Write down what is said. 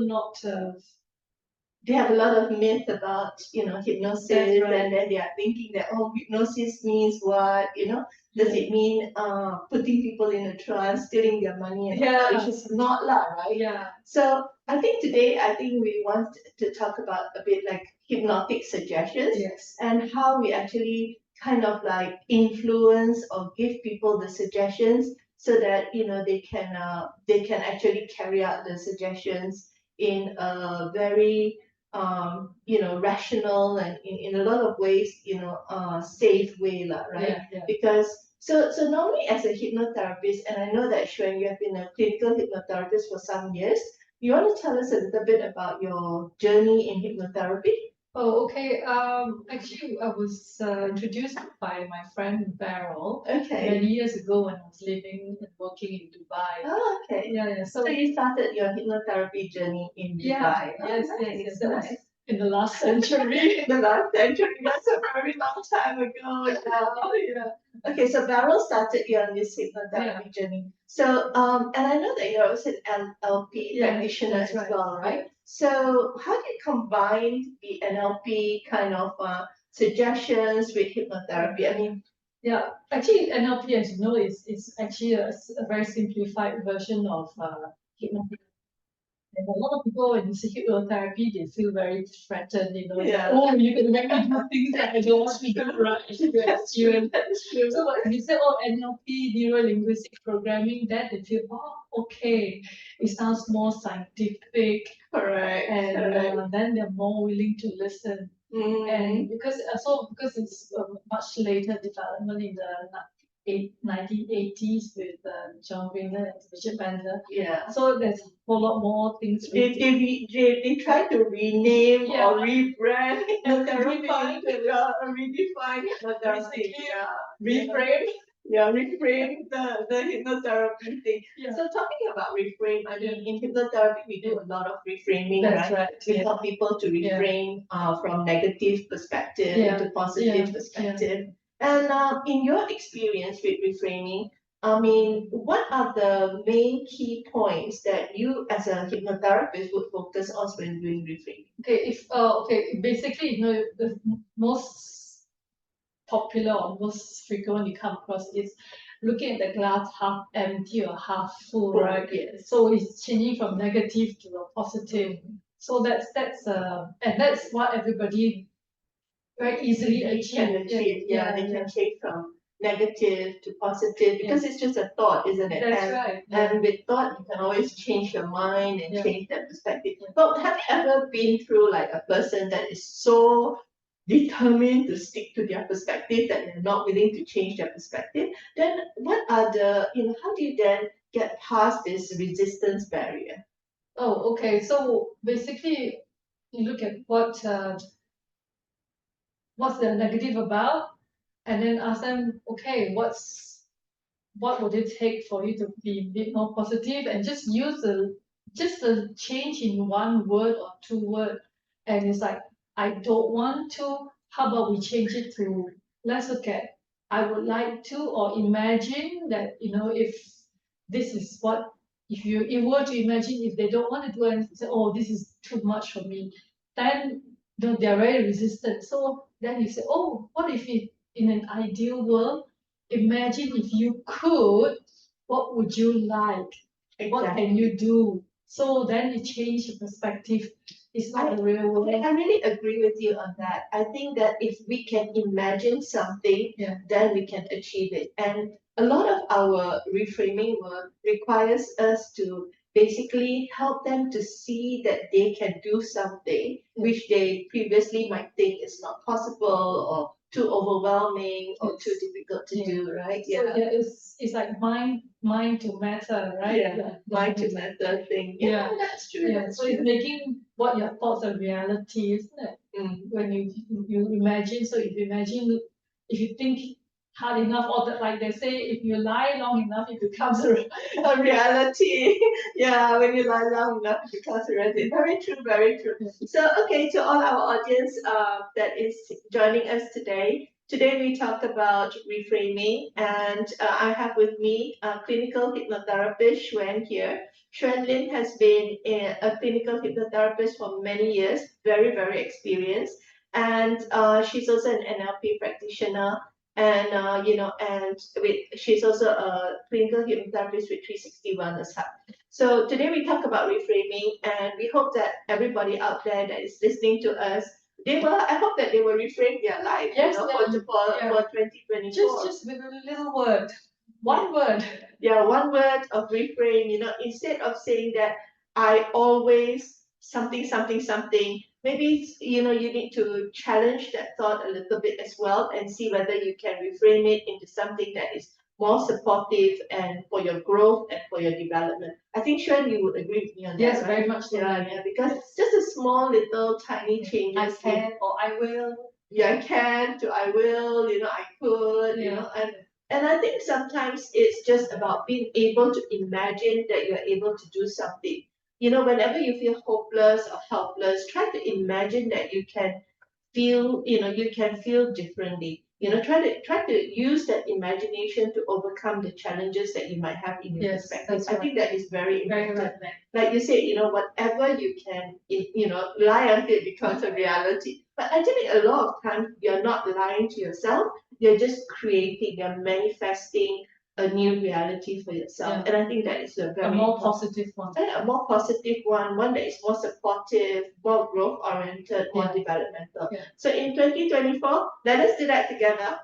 not. They have a lot of myth about, hypnosis, Right. and then they are thinking that, oh, hypnosis means what, does it mean putting people in a trance, stealing their money, and all that, which is not lah, right? Yeah. So I think today, we want to talk about a bit like hypnotic suggestions. Yes. And how we actually kind of like influence or give people the suggestions so that they can actually carry out the suggestions in a very rational and in a lot of ways, safe way, lah, right? Yeah. Because so normally as a hypnotherapist, and I know that Shuen, you have been a clinical hypnotherapist for some years. You want to tell us a little bit about your journey in hypnotherapy? Oh, okay. Actually, I was introduced by my friend Beryl many years ago when I was living and working in Dubai. Oh, okay. Yeah. So you started your hypnotherapy journey in Dubai. Yes, nice, yes. That was in the last century. The last century. That's a very long time ago. Yeah. Okay, so Beryl started you on this hypnotherapy journey. So, and I know that you're also an NLP practitioner as well, right? So, how do you combine the NLP kind of suggestions with hypnotherapy? I mean, yeah, actually, NLP, as you know, is actually a very simplified version of hypnotherapy. And a lot of people, when you say hypnotherapy, they feel very threatened, oh, you're going to make me do things that I don't want to do, right? That's true. So when you say, oh, NLP, neuro-linguistic programming, then they feel, oh, okay, it sounds more scientific. Correct. And then they're more willing to listen. And because it's a much later development in the 1980s with John Wiener and Richard Bandler. Yeah. So there's a whole lot more things. They try to rename or rebrand hypnotherapy, redefine hypnotherapy. Reframe. Yeah, reframe the hypnotherapy thing. So talking about reframe, I mean, in hypnotherapy, we do a lot of reframing, right? We help people to reframe from negative perspective into positive perspective. And in your experience with reframing, I mean, what are the main key points that you as a hypnotherapist would focus on when doing reframing? Okay, basically, the most popular or most frequent you come across is looking at the glass half empty or half full, right? Yes. So it's changing from negative to a positive. So that's and that's what everybody very easily can achieve. Yeah, they can change from negative to positive because it's just a thought, isn't it? That's right. And with thought, you can always change your mind and change that perspective. But have you ever been through like a person that is so determined to stick to their perspective that they're not willing to change their perspective? Then what are the, how do you then get past this resistance barrier? Oh, okay. So basically, you look at what's the negative about, and then ask them, okay, what would it take for you to be a bit more positive, and just use the change in one word or two words, and it's like, I don't want to. How about we change it to, let's look at, I would like to, or imagine that, if this is what, if you were to imagine, if they don't want to do anything, say, oh, this is too much for me, then they're very resistant. So then you say, oh, what if in an ideal world, imagine if you could, what would you like? Exactly. What can you do? So then you change your perspective. It's not a real world. I really agree with you on that. I think that if we can imagine something, then we can achieve it. And a lot of our reframing work requires us to basically help them to see that they can do something which they previously might think is not possible or too overwhelming or too difficult to do, right? So it's like mind to matter, right? Mind to matter thing. Yeah, that's true. So it's making what your thoughts a reality, isn't it? When you imagine, so if you think hard enough, or that, like they say, if you lie long enough, it becomes a reality. Yeah, when you lie long enough, it becomes a reality. Very true, very true. So, okay, to all our audience that is joining us today. Today we talk about reframing, and I have with me a clinical hypnotherapist, Shuen, here. Shuen has been a clinical hypnotherapist for many years, very, very experienced. And she's also an NLP practitioner. And, she's also a clinical hypnotherapist with 360 Wellness Hub. So today we talk about reframing, and we hope that everybody out there that is listening to us, I hope that they will reframe their life, Yes, for 2024. Just with a little word. One word. Yeah, one word of reframe, instead of saying that I always something, maybe, you need to challenge that thought a little bit as well and see whether you can reframe it into something that is more supportive and for your growth and for your development. I think, Shuen, you would agree with me on that, Yes, right? very much so. Yeah, because it's just a small little tiny changes. I can or I will. Yeah, I can to I will, I could, and I think sometimes it's just about being able to imagine that you're able to do something. Whenever you feel hopeless or helpless, try to imagine that you can feel differently. Try to use that imagination to overcome the challenges that you might have in your perspective. I think that is very important. Right. Like you said, whatever you can, lie until it becomes a reality. But actually, a lot of times you're not lying to yourself. You're just creating, you're manifesting a new reality for yourself. And I think that is a very more positive one. A more positive one that is more supportive, more growth oriented, more developmental. So in 2024, let us do that together.